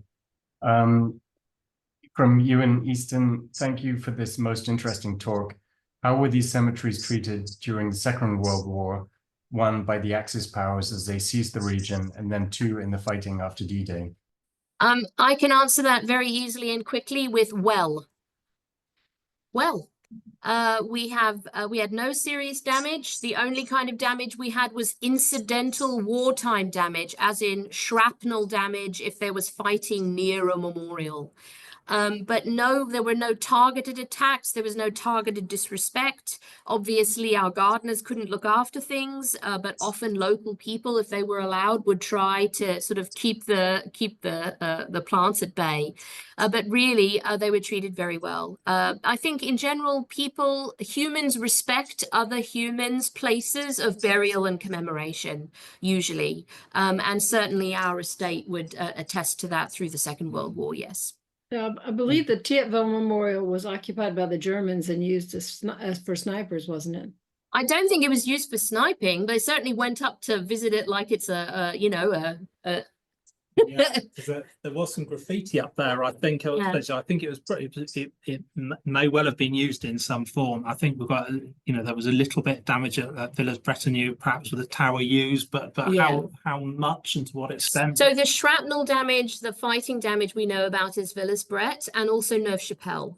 From Ewan Easton, thank you for this most interesting talk. How were these cemeteries treated during the Second World War, 1 by the Axis powers as they seized the region, and then 2 in the fighting after D-Day? I can answer that very easily and quickly with well. We had no serious damage. The only kind of damage we had was incidental wartime damage, as in shrapnel damage if there was fighting near a memorial. But no, there were no targeted attacks. There was no targeted disrespect. Obviously, our gardeners couldn't look after things, but often local people, if they were allowed, would try to sort of keep the plants at bay. But really, they were treated very well. I think in general, humans respect other humans' places of burial and commemoration, usually. And certainly our estate would attest to that through the Second World War, yes. I believe the Thiepval Memorial was occupied by the Germans and used as for snipers, wasn't it? I don't think it was used for sniping. They certainly went up to visit it like it's Yeah, there was some graffiti up there. I think I think it was pretty. It may well have been used in some form. I think we've got, there was a little bit of damage at Villers-Bretonneux, perhaps with the tower used, but yeah. how much and to what extent? So the shrapnel damage, the fighting damage we know about is Villers-Bret and also Neuve-Chapelle.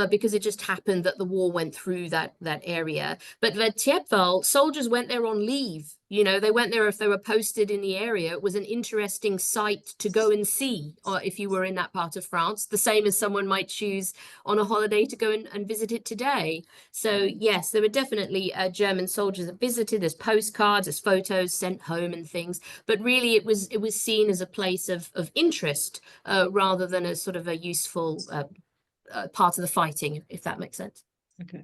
because it just happened that the war went through that area. But Thiepval, soldiers went there on leave. You know, they went there if they were posted in the area. It was an interesting site to go and see, or if you were in that part of France, the same as someone might choose on a holiday to go and visit it today. So yes, there were definitely German soldiers that visited. There's postcards, there's photos sent home and things. But really, it was seen as a place of interest rather than as sort of a useful part of the fighting, if that makes sense. Okay.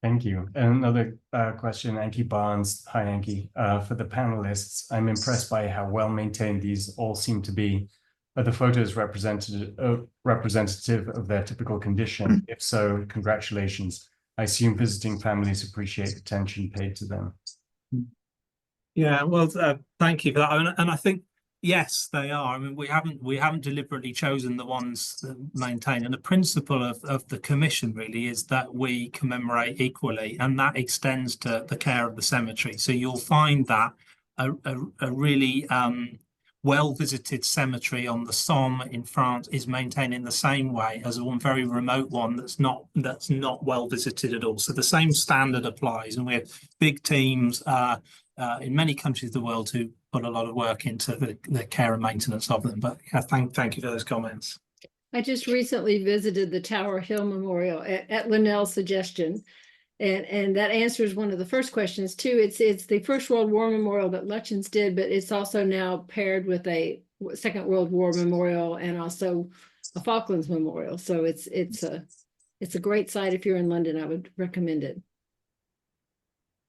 Thank you. Another question, Anki Barnes. Hi, Anki. For the panelists, I'm impressed by how well maintained these all seem to be. Are the photos representative of their typical condition? If so, congratulations. I assume visiting families appreciate the attention paid to them. Yeah, well, thank you for that. And I think, yes, they are. I mean, we haven't deliberately chosen the ones that maintain. And the principle of the commission really is that we commemorate equally, and that extends to the care of the cemetery. So you'll find that a really well-visited cemetery on the Somme in France is maintained in the same way as one very remote one that's not well visited at all. So the same standard applies, and we have big teams in many countries of the world who put a lot of work into the care and maintenance of them. But yeah, thank you for those comments. I just recently visited the Tower Hill Memorial at Lynelle's suggestion. And that answers one of the first questions too. It's the First World War memorial that Lutyens did, but it's also now paired with a Second World War memorial and also a Falklands memorial. So it's a great site. If you're in London, I would recommend it.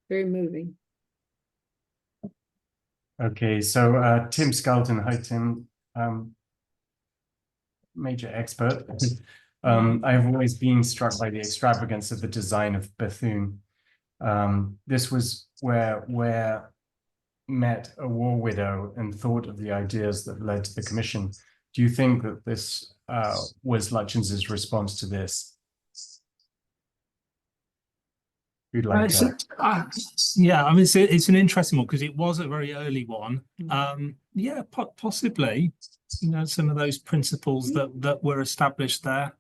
Very moving. Okay, so Tim Skelton. Hi, Tim. Major expert. I've always been struck by the extravagance of the design of Bethune. This was where met a war widow and thought of the ideas that led to the commission. Do you think that this was Lutyens's response to this? Who'd like that? Yeah, I mean, it's an interesting one because it was a very early one. Yeah, possibly, you know, some of those principles that were established there.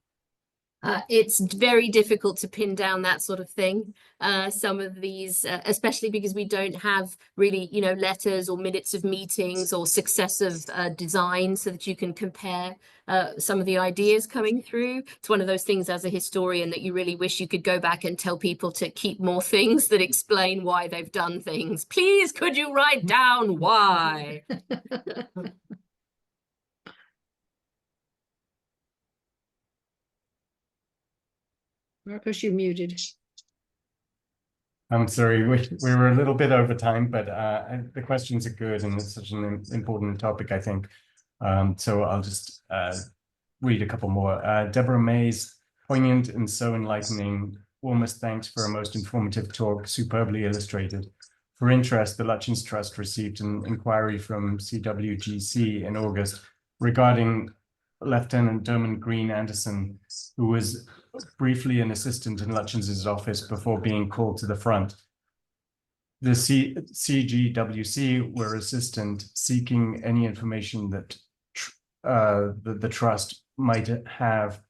It's very difficult to pin down that sort of thing. Some of these, especially because we don't have really, you know, letters or minutes of meetings or successive designs so that you can compare some of the ideas coming through. It's one of those things as a historian that you really wish you could go back and tell people to keep more things that explain why they've done things. Please, could you write down why? Marcus, you're muted. I'm sorry, we were a little bit over time, but the questions are good and it's such an important topic, I think. So I'll just read a couple more. Deborah Mays, poignant and so enlightening. Warmest thanks for a most informative talk, superbly illustrated. For interest, the Lutyens Trust received an inquiry from CWGC in August regarding Lieutenant Dermot Green Anderson, who was briefly an assistant in Lutyens's office before being called to the front. The CGWC were assistant, seeking any information that the trust might have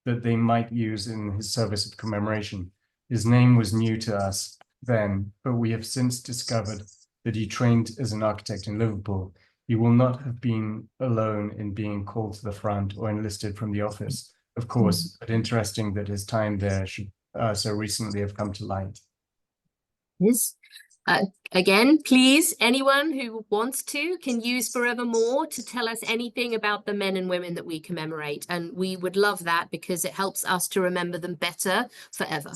that they might use in his service of commemoration. His name was new to us then, but we have since discovered that he trained as an architect in Liverpool. He will not have been alone in being called to the front or enlisted from the office, of course, but interesting that his time there should so recently have come to light. Yes. Again, please, anyone who wants to can use Forevermore to tell us anything about the men and women that we commemorate. And we would love that because it helps us to remember them better forever.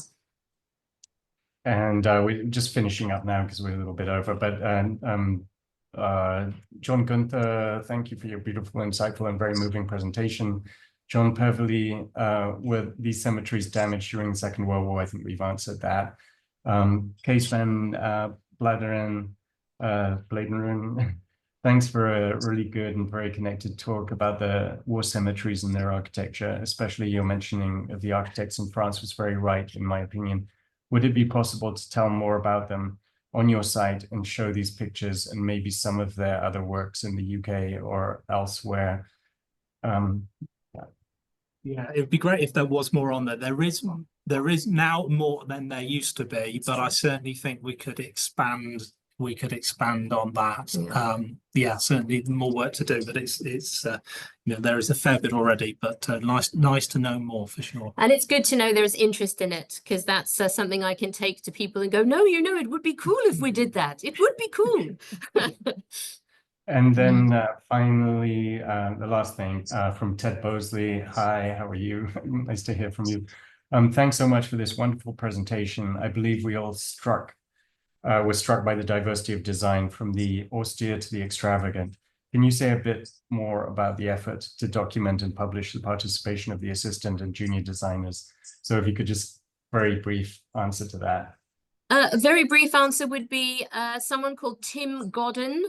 And we're just finishing up now because we're a little bit over, but John Gunther, thank you for your beautiful, insightful, and very moving presentation. John Pervely, were these cemeteries damaged during the Second World War? I think we've answered that. Kees van Bladeren, thanks for a really good and very connected talk about the war cemeteries and their architecture, especially your mentioning of the architects in France was very right, in my opinion. Would it be possible to tell more about them on your site and show these pictures and maybe some of their other works in the UK or elsewhere? Yeah, it'd be great if there was more on there. There is now more than there used to be, but I certainly think we could expand on that. Yeah. Yeah, certainly more work to do, but it's you know, there is a fair bit already, but nice to know more for sure. And it's good to know there's interest in it, because that's something I can take to people and go, no, you know, it would be cool if we did that. It would be cool. And then finally, the last thing from Ted Bosley. Hi, how are you? Nice to hear from you. Thanks so much for this wonderful presentation. I believe we all were struck by the diversity of design, from the austere to the extravagant. Can you say a bit more about the effort to document and publish the participation of the assistant and junior designers? So if you could just very brief answer to that. A very brief answer would be someone called Tim Godden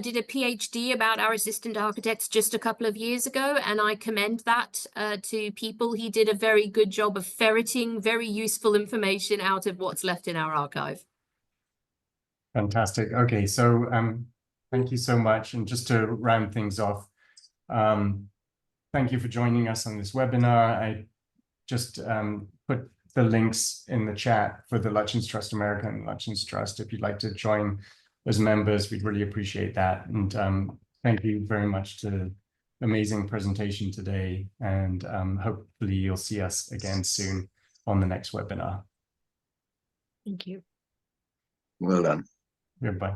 did a PhD about our assistant architects just a couple of years ago, and I commend that to people. He did a very good job of ferreting very useful information out of what's left in our archive. Fantastic. Okay, so thank you so much. And just to round things off, thank you for joining us on this webinar. I just put the links in the chat for the Lutyens Trust America and Lutyens Trust. If you'd like to join as members, we'd really appreciate that. And thank you very much to the amazing presentation today. And hopefully you'll see us again soon on the next webinar. Thank you. Well done. Goodbye.